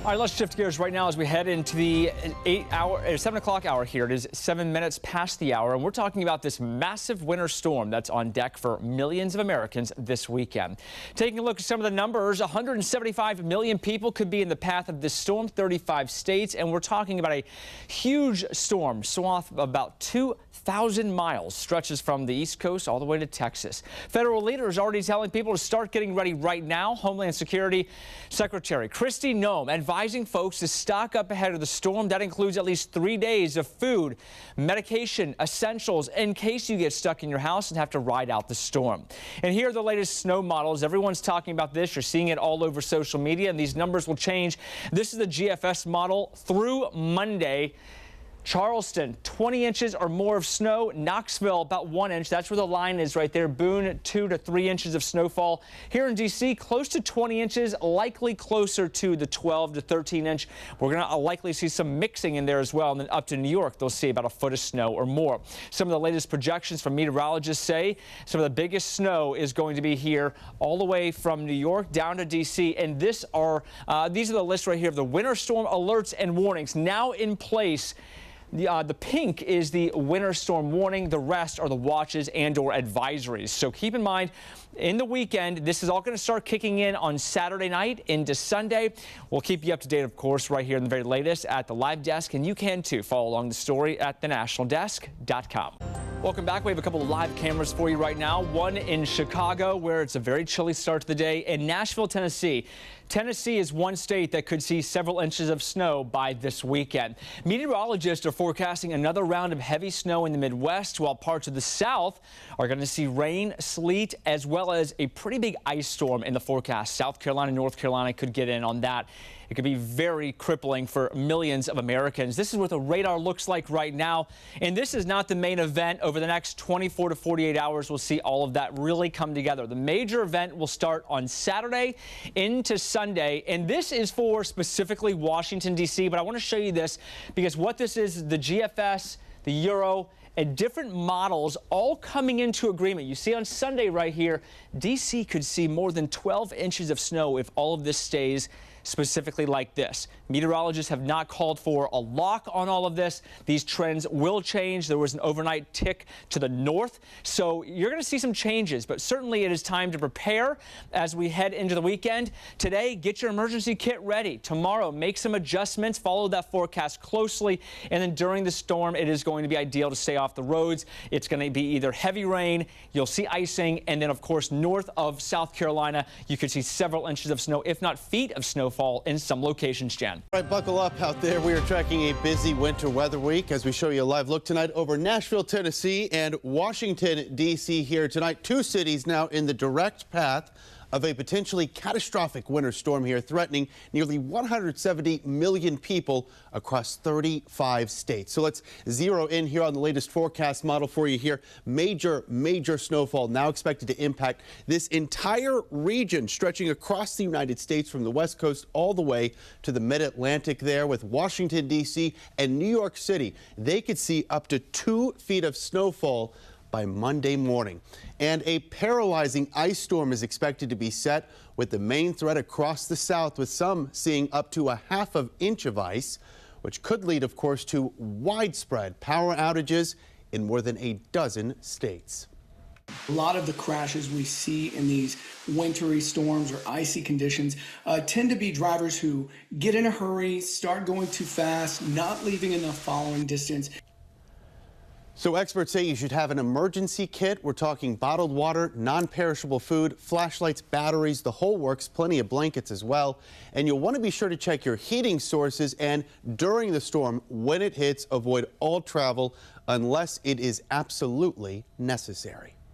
All right, let's shift gears right now as we head into the 7 o'clock hour here. It is 7 minutes past the hour, and we're talking about this massive winter storm that's on deck for millions of Americans this weekend. Taking a look at some of the numbers, 175 million people could be in the path of this storm, 35 states, and we're talking about a huge storm, swath of about 2,000 miles, stretches from the East Coast all the way to Texas. Federal leaders already telling people to start getting ready right now. Homeland Security Secretary Kristi Noem advising folks to stock up ahead of the storm. That includes at least 3 days of food, medication, essentials in case you get stuck in your house and have to ride out the storm. And here are the latest snow models. Everyone's talking about this. You're seeing it all over social media, and these numbers will change. This is the GFS model through Monday. Charleston, 20 inches or more of snow. Knoxville, about 1 inch. That's where the line is right there. Boone, 2 to 3 inches of snowfall. Here in D.C., close to 20 inches, likely closer to the 12 to 13 inch. We're going to likely see some mixing in there as well. And then up to New York, they'll see about a foot of snow or more. Some of the latest projections from meteorologists say some of the biggest snow is going to be here all the way from New York down to D.C. And these are the lists right here of the winter storm alerts and warnings now in place. The pink is the winter storm warning. The rest are the watches and/or advisories. So keep in mind, in the weekend, this is all going to start kicking in on Saturday night into Sunday. We'll keep you up to date, of course, right here in the very latest at the live desk. And you can, too, follow along the story at thenationaldesk.com. Welcome back. We have a couple of live cameras for you right now. One in Chicago, where it's a very chilly start to the day, and Nashville, Tennessee. Tennessee is one state that could see several inches of snow by this weekend. Meteorologists are forecasting another round of heavy snow in the Midwest, while parts of the South are going to see rain, sleet, as well as a pretty big ice storm in the forecast. South Carolina, North Carolina could get in on that. It could be very crippling for millions of Americans. This is what the radar looks like right now. And this is not the main event. Over the next 24 to 48 hours, we'll see all of that really come together. The major event will start on Saturday into Sunday. And this is for specifically Washington, D.C. But I want to show you this because what this is the GFS, the Euro, and different models all coming into agreement. You see on Sunday right here, D.C. could see more than 12 inches of snow if all of this stays specifically like this. Meteorologists have not called for a lock on all of this. These trends will change. There was an overnight tick to the north, so you're going to see some changes, but certainly it is time to prepare as we head into the weekend. Today, get your emergency kit ready. Tomorrow, make some adjustments, follow that forecast closely, and then during the storm, it is going to be ideal to stay off the roads. It's going to be either heavy rain, you'll see icing, and then of course north of South Carolina, you could see several inches of snow, if not feet of snowfall in some locations, Jen. All right, buckle up out there. We are tracking a busy winter weather week as we show you a live look tonight over Nashville, Tennessee and Washington, D.C. here tonight. Two cities now in the direct path of a potentially catastrophic winter storm here, threatening nearly 170 million people across 35 states. So let's zero in here on the latest forecast model for you here. Major snowfall now expected to impact this entire region, stretching across the United States from the West Coast all the way to the mid-Atlantic there, with Washington, D.C. and New York City. They could see up to 2 feet of snowfall by Monday morning. And a paralyzing ice storm is expected to be set, with the main threat across the South, with some seeing up to a ½ inch of ice, which could lead, of course, to widespread power outages in more than a dozen states. A lot of the crashes we see in these wintry storms or icy conditions tend to be drivers who get in a hurry, start going too fast, not leaving enough following distance. So experts say you should have an emergency kit. We're talking bottled water, non-perishable food, flashlights, batteries, the whole works, plenty of blankets as well. And you'll want to be sure to check your heating sources, and during the storm, when it hits, avoid all travel unless it is absolutely necessary.